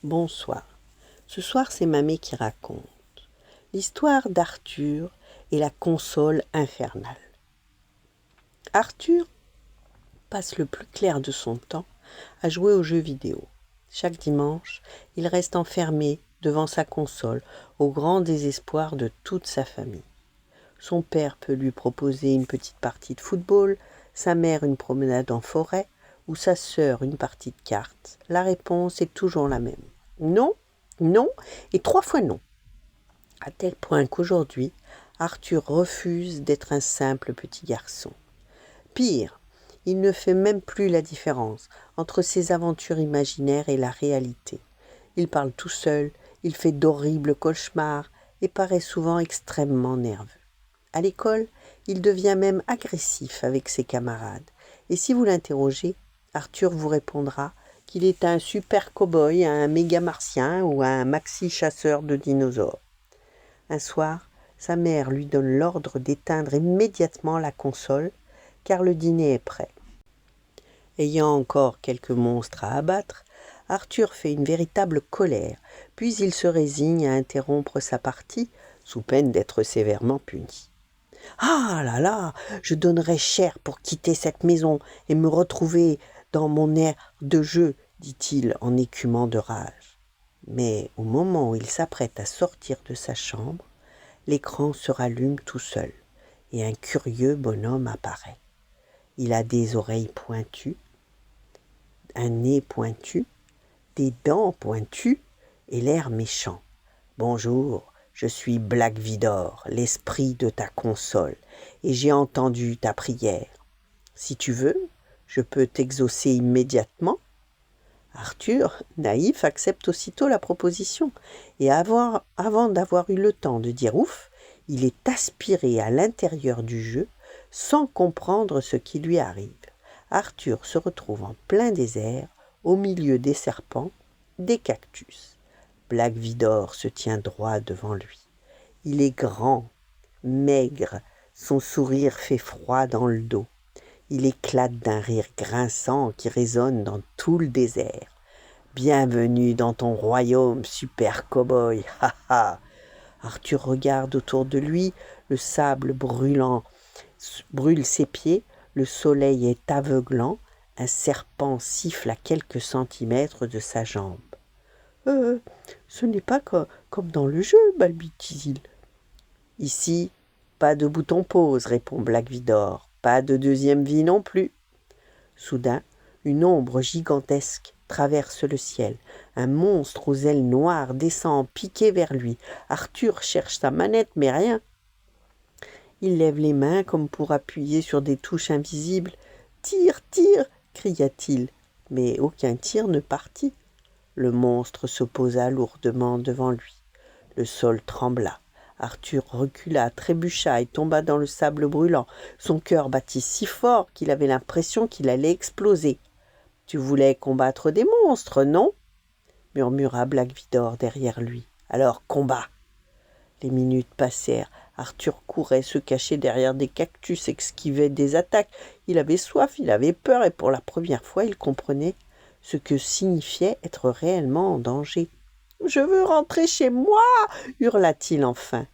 Bonsoir. Ce soir, c'est Mamé qui raconte l'histoire d'Arthur et la console infernale. Arthur passe le plus clair de son temps à jouer aux jeux vidéo. Chaque dimanche, il reste enfermé devant sa console au grand désespoir de toute sa famille. Son père peut lui proposer une petite partie de football, sa mère une promenade en forêt ou sa sœur une partie de cartes. La réponse est toujours la même. Non, non et 3 fois non. À tel point qu'aujourd'hui, Arthur refuse d'être un simple petit garçon. Pire, il ne fait même plus la différence entre ses aventures imaginaires et la réalité. Il parle tout seul, il fait d'horribles cauchemars et paraît souvent extrêmement nerveux. À l'école, il devient même agressif avec ses camarades. Et si vous l'interrogez, Arthur vous répondra qu'il est un super cow-boy, un méga martien ou un maxi chasseur de dinosaures. Un soir, sa mère lui donne l'ordre d'éteindre immédiatement la console, car le dîner est prêt. Ayant encore quelques monstres à abattre, Arthur fait une véritable colère, puis il se résigne à interrompre sa partie, sous peine d'être sévèrement puni. « Ah là là, je donnerais cher pour quitter cette maison et me retrouver dans mon aire de jeu, dit-il en écumant de rage. Mais au moment où il s'apprête à sortir de sa chambre, l'écran se rallume tout seul et un curieux bonhomme apparaît. Il a des oreilles pointues, un nez pointu, des dents pointues et l'air méchant. « Bonjour, je suis Black Vidor, l'esprit de ta console, et j'ai entendu ta prière. Si tu veux, je peux t'exaucer immédiatement. » Arthur, naïf, accepte aussitôt la proposition, et avant d'avoir eu le temps de dire ouf, il est aspiré à l'intérieur du jeu sans comprendre ce qui lui arrive. Arthur se retrouve en plein désert, au milieu des serpents, des cactus. Black Vidor se tient droit devant lui. Il est grand, maigre, son sourire fait froid dans le dos. Il éclate d'un rire grinçant qui résonne dans tout le désert. « Bienvenue dans ton royaume, super cow-boy, ha ha !» Arthur regarde autour de lui, le sable brûlant brûle ses pieds, le soleil est aveuglant, un serpent siffle à quelques centimètres de sa jambe. Ce n'est pas comme dans le jeu, balbutie-t-il. Ici, pas de bouton pause, répond Black Vidor. Pas de deuxième vie non plus. Soudain, une ombre gigantesque traverse le ciel. Un monstre aux ailes noires descend piqué vers lui. Arthur cherche sa manette, mais rien. Il lève les mains comme pour appuyer sur des touches invisibles. « Tire, tire !» cria-t-il, mais aucun tir ne partit. Le monstre se posa lourdement devant lui. Le sol trembla. Arthur recula, trébucha et tomba dans le sable brûlant. Son cœur battit si fort qu'il avait l'impression qu'il allait exploser. « Tu voulais combattre des monstres, non ?» murmura Black Vidor derrière lui. « Alors combat !» Les minutes passèrent. Arthur courait, se cachait derrière des cactus, esquivait des attaques. Il avait soif, il avait peur et pour la première fois, il comprenait ce que signifiait être réellement en danger. « Je veux rentrer chez moi !» hurla-t-il enfin.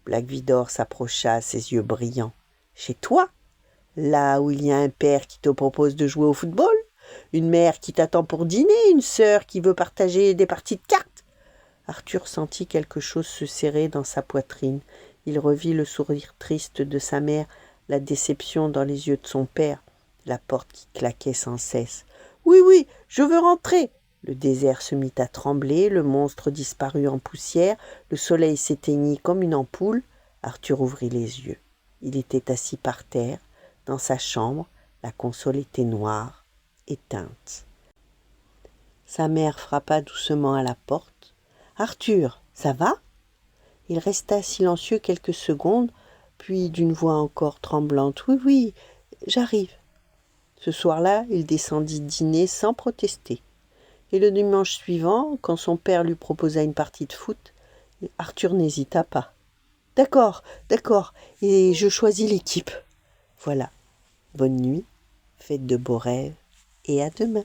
Black Vidor s'approcha, ses yeux brillants. « Chez toi ? Là où il y a un père qui te propose de jouer au football ? Une mère qui t'attend pour dîner ? Une sœur qui veut partager des parties de cartes ?» Arthur sentit quelque chose se serrer dans sa poitrine. Il revit le sourire triste de sa mère, la déception dans les yeux de son père, la porte qui claquait sans cesse. « Oui, oui, je veux rentrer !» Le désert se mit à trembler, le monstre disparut en poussière, le soleil s'éteignit comme une ampoule. Arthur ouvrit les yeux. Il était assis par terre, dans sa chambre, la console était noire, éteinte. Sa mère frappa doucement à la porte. « Arthur, ça va ?» Il resta silencieux quelques secondes, puis d'une voix encore tremblante. « Oui, oui, j'arrive. » Ce soir-là, il descendit dîner sans protester. Et le dimanche suivant, quand son père lui proposa une partie de foot, Arthur n'hésita pas. « D'accord, et je choisis l'équipe. » Voilà. Bonne nuit, faites de beaux rêves et à demain.